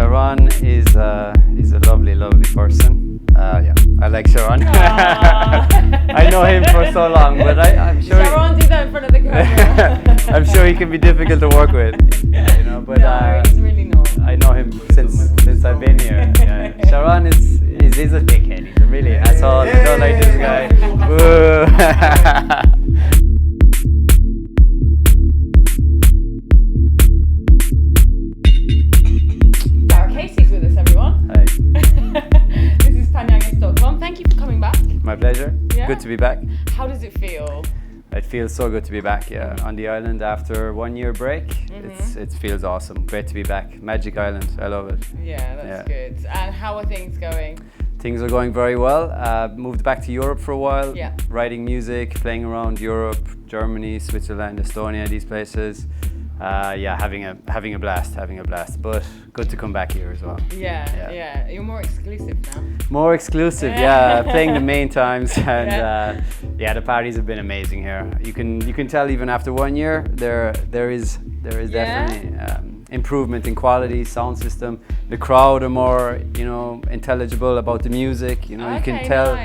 Sharon is a lovely, lovely person. Yeah, I like Sharon. I know him for so long, but I'm sure. Sharon, do that in front of the camera. I'm sure he can be difficult to work with, you know. But no, he's really not. I know him since I've been here. Yeah. Sharon is a dickhead. He's a really asshole. I don't like this guy. Darragh Casey's with us, everyone. Hi. This is Phanganist.com. Thank you for coming back. My pleasure. Yeah. Good to be back. How does it feel? It feels so good to be back, yeah, on the island after 1 year break. It feels awesome. Great to be back. Magic Island. I love it. Yeah, that's good. And how are things going? Things are going very well. Moved back to Europe for a while. Yeah. Writing music, playing around Europe, Germany, Switzerland, Estonia, these places. Yeah, having a blast. But good to come back here as well. Yeah. You're more exclusive now. More exclusive, yeah. Playing the main times, and the parties have been amazing here. You can tell even after 1 year there is definitely improvement in quality, sound system. The crowd are more intelligible about the music. You can tell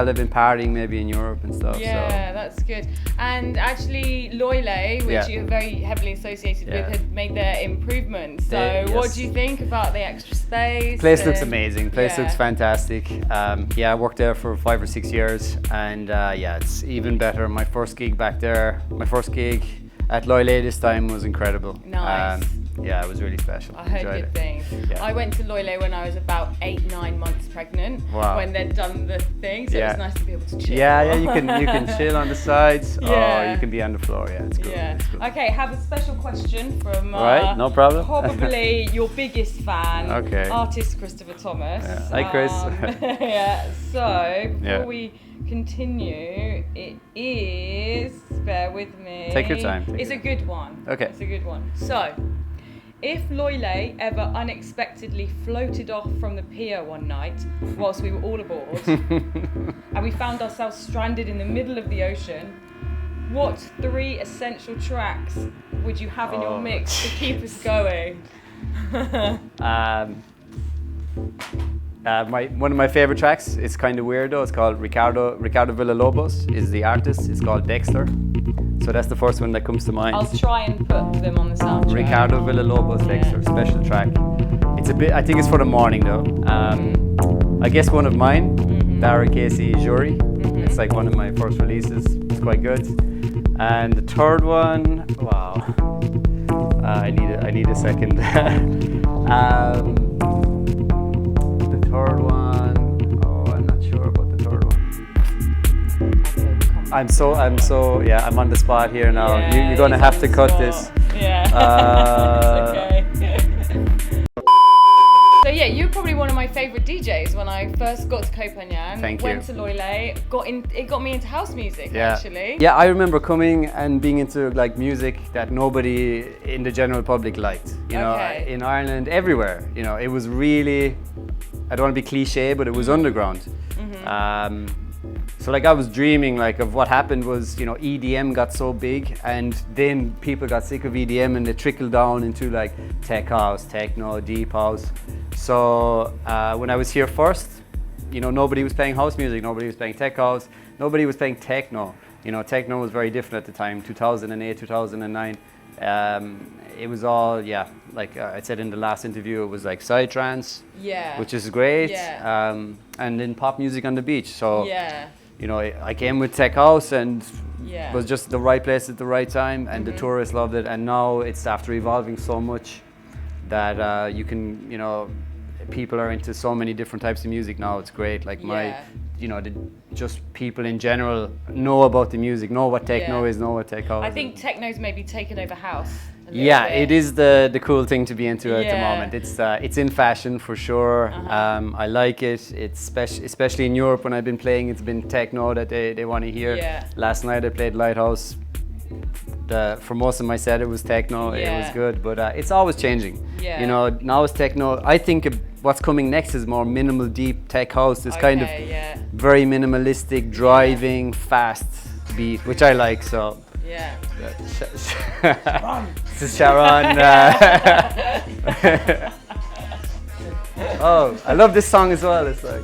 they've been partying maybe in Europe and stuff. Yeah, so. That's good. And actually, Loi Lay, which you're very heavily associated with, had made their improvements. So what do you think about the extra space? Place looks amazing. Place looks fantastic. I worked there for 5 or 6 years, and it's even better. My first gig back there, my first gig at Loi Lay this time was incredible. Nice. It was really special. I heard good things. Yeah. I went to Loi Lay when I was about 8-9 months pregnant. Wow. When they'd done the thing, so it was nice to be able to chill. Yeah, you can chill on the sides. Yeah. Or you can be on the floor. Yeah, it's good. Yeah. It's good. Okay, have a special question from right, no problem. Probably your biggest fan, artist Christopher Thomas. Yeah. Hi, Chris. So before we continue, it is, bear with me. Take your time. It's a good one. Okay. It's a good one. So, if Loi Lay ever unexpectedly floated off from the pier one night whilst we were all aboard and we found ourselves stranded in the middle of the ocean, what 3 essential tracks would you have in your mix to keep us going? One of my favorite tracks, it's kind of weird though, it's called Ricardo Villalobos is the artist, it's called Dexter. So that's the first one that comes to mind. I'll try and put them on the soundtrack. Ricardo Villalobos, Dexter, special track. It's a bit, I think it's for the morning though. I guess one of mine, Darragh Casey, Jury. It's like one of my first releases, it's quite good. And the third one, wow, I need a second. Third one, I'm not sure about the third one. I'm on the spot here now. Yeah, you're gonna have to cut this. Yeah. It's okay. So you're probably one of my favourite DJs. When I first got to Koh Phangan, went to Loi Lay, it got me into house music actually. Yeah, I remember coming and being into like music that nobody in the general public liked. You know, in Ireland, everywhere. You know, it was really, I don't want to be cliche, but it was underground. So like I was dreaming like of what happened was, EDM got so big and then people got sick of EDM and they trickled down into like tech house, techno, deep house. So when I was here first, nobody was playing house music, nobody was playing tech house, nobody was playing techno. Techno was very different at the time, 2008, 2009. It was all, like I said in the last interview, it was like psytrance, which is great, and then pop music on the beach. So, I came with tech house and was just the right place at the right time, and the tourists loved it. And now it's after evolving so much that you can, people are into so many different types of music now. It's great. Like just people in general know about the music, know what techno is, know what tech house is. I think techno's maybe taken over house. It is the cool thing to be into at the moment. It's in fashion for sure. I like it. It's especially in Europe when I've been playing. It's been techno that they want to hear. Last night I played Lighthouse. For most of my set it was techno. It was good, but it's always changing. Now it's techno. I think what's coming next is more minimal, deep tech house. It's kind of very minimalistic, driving, fast beat, which I like. So. This is Sharon. Oh, I love this song as well. It's like.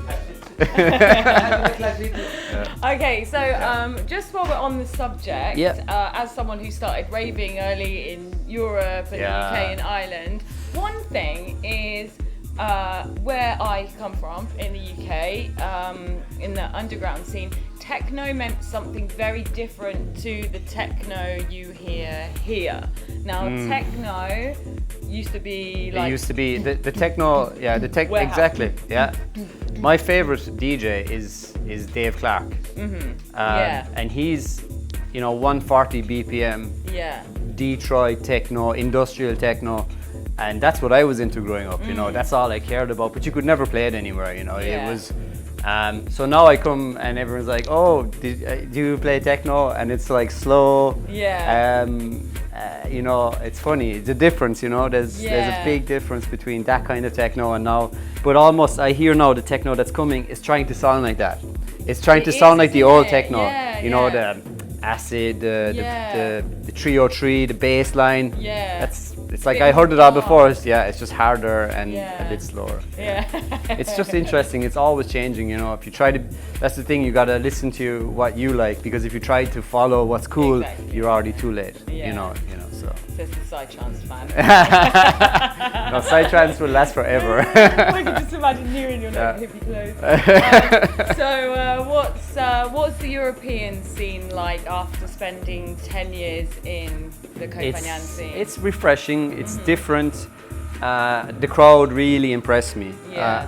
Okay, so just while we're on the subject, as someone who started raving early in Europe and the UK and Ireland, one thing is where I come from in the UK, in the underground scene, techno meant something very different to the techno you hear here. Now, techno used to be like... It used to be the techno, exactly, yeah. My favorite DJ is Dave Clark. And he's, 140 BPM, Detroit techno, industrial techno. And that's what I was into growing up, that's all I cared about, but you could never play it anywhere, it was, so now I come and everyone's like, oh, do you play techno? And it's like slow, it's funny, it's a difference, there's a big difference between that kind of techno and now, but almost I hear now the techno that's coming is trying to sound like that. It's trying to sound like the old techno, the acid, the 303, the bass line. It's like I heard it all before. It's just harder and a bit slower. It's just interesting. It's always changing. If you try to, that's the thing. You gotta listen to what you like, because if you try to follow what's cool, you're already too late. So. Says the Psytrance fan. No, Psytrance will last forever. I can just imagine hearing your hippie clothes. So what's the European scene like after spending 10 years in the Koh Phangan scene? It's refreshing, it's different. The crowd really impressed me.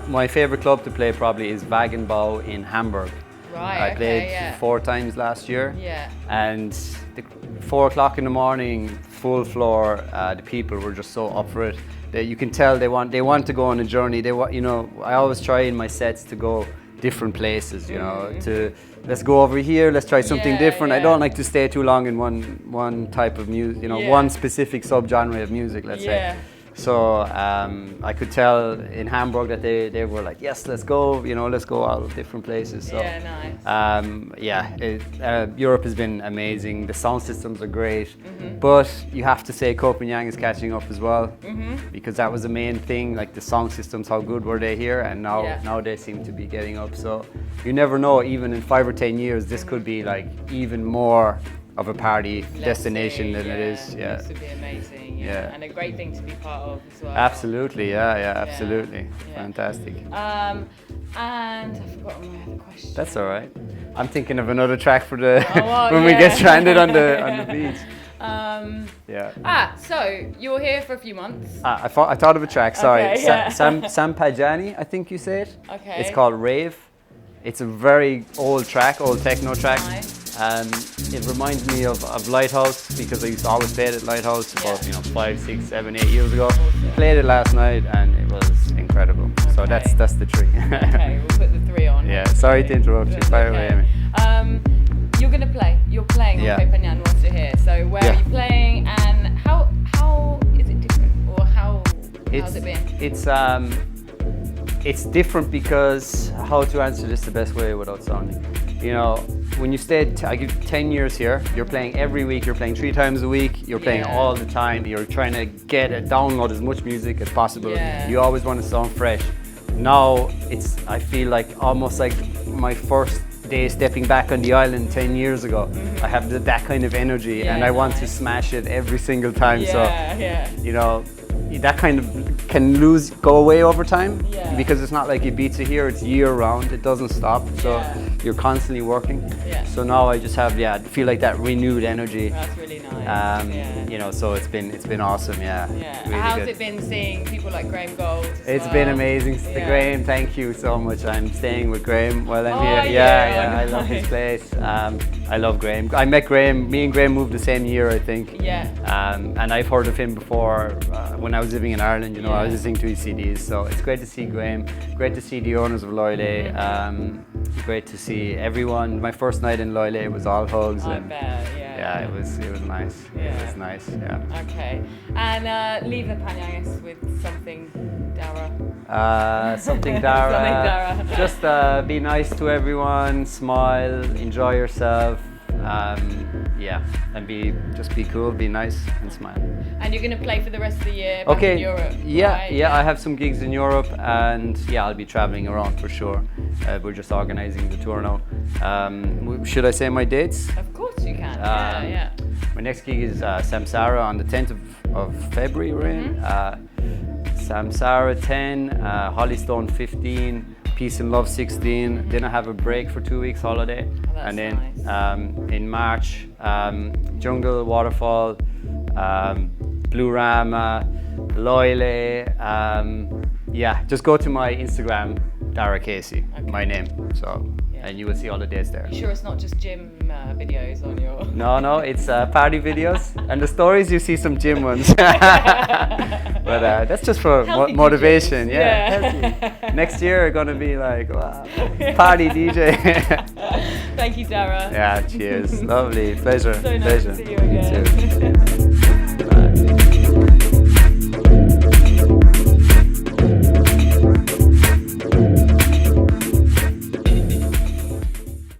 My favorite club to play probably is Wagenbau in Hamburg. I played 4 times last year. And 4 o'clock in the morning, full floor, the people were just so up for it. You can tell they want to go on a journey. I always try in my sets to go different places, to let's go over here, let's try something different. I don't like to stay too long in one type of music, one specific subgenre of music, let's say. So I could tell in Hamburg that they were like, yes, let's go, let's go out of different places. So, Europe has been amazing. The sound systems are great, but you have to say Koh Phangan is catching up as well, because that was the main thing. Like the sound systems, how good were they here, and now they seem to be getting up. So you never know. Even in 5 or 10 years, this could be like even more of a party destination than it is. This would be amazing. And a great thing to be part of as well. Absolutely, absolutely. Fantastic. And I've forgotten my other question. That's all right. I'm thinking of another track for the when we get stranded on the beach. So you're here for a few months. I thought of a track. Sorry, Sam Pajani, I think you say it. Okay. It's called Rave. It's a very old track, old techno track. Nice. It reminds me of Lighthouse, because I used to always play it at Lighthouse about 5, 6, 7, 8 years ago. Played it last night and it was incredible. So that's the 3. Okay, we'll put the 3 on. Sorry to interrupt you. Fire away, Amy. You're gonna play. You're playing on Koh Phangan whilst you're here. So where are you playing, and how is it different, or how's it been? It's different because how to answer this the best way without sounding. When you stay, I give 10 years here, you're playing every week, you're playing 3 times a week, you're playing all the time, you're trying to download as much music as possible. You always want to sound fresh. Now, I feel like almost like my first day stepping back on the island 10 years ago. I have that kind of energy and I want to smash it every single time. That kind of can go away over time, because it's not like Ibiza here, it's year round, it doesn't stop, so you're constantly working. So now I just have feel like that renewed energy. That's really nice. So it's been awesome. Really how's good. it been seeing people like Graham Gold as It's well? been amazing. Graham, thank you so much. I'm staying with Graham while I'm here. I love his place. I love Graham. I met Graham, me and Graham moved the same year, I think. And I've heard of him before when I was living in Ireland, I was listening to his CDs. So it's great to see Graham, great to see the owners of Loi Lay, great to see everyone. My first night in Loi Lay was all hugs. I bet, it was nice. It was nice, Okay, and leave the Phanganist with something, Darragh. Something Darragh. Just be nice to everyone, smile, enjoy yourself. Yeah, and just be cool, be nice, and smile. And you're going to play for the rest of the year back in Europe, yeah, right? yeah, I have some gigs in Europe, and yeah, I'll be traveling around for sure. We're just organizing the tour now. Should I say my dates? Of course you can. Yeah. My next gig is Samsara on the 10th of February. We're in Samsara 10, Hollystone 15, Peace and Love 16. Then I have a break for 2 weeks holiday, and then nice. In March, Jungle, Waterfall, Blue Rama, Loi Lay. Yeah, just go to my Instagram, Darragh Casey, my name. So, and you will see all the dates there. You sure it's not just gym videos on your? No, it's party videos, and the stories you see some gym ones. But that's just for motivation. Yeah. Next year gonna be like, wow, party DJ. Thank you, Darragh. Yeah, cheers. Lovely, pleasure. So nice pleasure. to see you again. You too.